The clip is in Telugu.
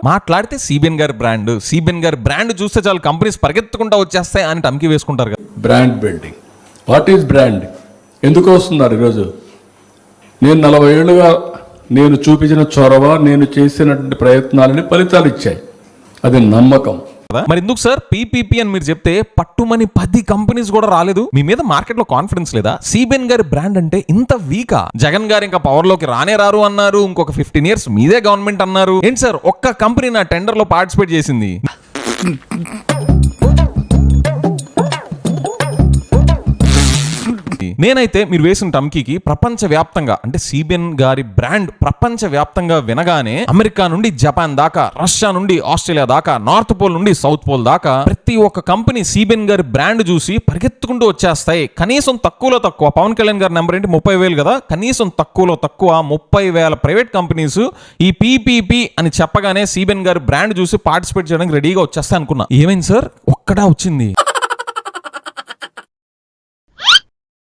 మాట్లాడితే సిబిఎన్ గారి బ్రాండ్ చూస్తే చాలు కంపెనీస్ పరిగెత్తుకుంటా వచ్చేస్తాయి అని టమ్కి వేసుకుంటారు కదా. Brand building, what is brand? ఎందుకు వస్తున్నారు ఈరోజు? నేను 40 ఏళ్ళుగా నేను చూపించిన చొరవ, నేను చేసినటువంటి ప్రయత్నాలని ఫలితాలు ఇచ్చాయి. అది నమ్మకం. మరి ఎందుకు సార్ పీపీపీ అని మీరు చెప్తే పట్టుమని 10 కంపెనీస్ కూడా రాలేదు? మీ మీద మార్కెట్ లో కాన్ఫిడెన్స్ లేదా? సిబిఎన్ గారి బ్రాండ్ అంటే ఇంత వీకా? జగన్ గారు ఇంకా పవర్ లోకి రారు అన్నారు, ఇంకొక 15 years మీదే గవర్నమెంట్ అన్నారు. ఏంటి సార్ ఒక్క కంపెనీ నా టెండర్ లో పార్టిసిపేట్ చేసింది? నేనైతే మీరు వేసిన టమ్కీకి ప్రపంచ వ్యాప్తంగా అంటే సిబిఎన్ గారి బ్రాండ్ ప్రపంచ వ్యాప్తంగా వినగానే అమెరికా నుండి జపాన్ దాకా, రష్యా నుండి ఆస్ట్రేలియా దాకా, నార్త్ పోల్ నుండి సౌత్ పోల్ దాకా ప్రతి ఒక్క కంపెనీ సిబిఎన్ గారి బ్రాండ్ చూసి పరిగెత్తుకుంటూ వచ్చేస్తాయి. కనీసం తక్కువలో తక్కువ పవన్ కళ్యాణ్ గారి నెంబర్ ఏంటి 30,000 కదా, కనీసం తక్కువలో తక్కువ 30,000 ప్రైవేట్ కంపెనీస్ ఈ పీపీపీ అని చెప్పగానే సిబిఎన్ గారి బ్రాండ్ చూసి పార్టిసిపేట్ చేయడానికి రెడీగా వచ్చేస్తాయి అనుకున్నా. ఏమైంది సార్? ఒక్కడా వచ్చింది.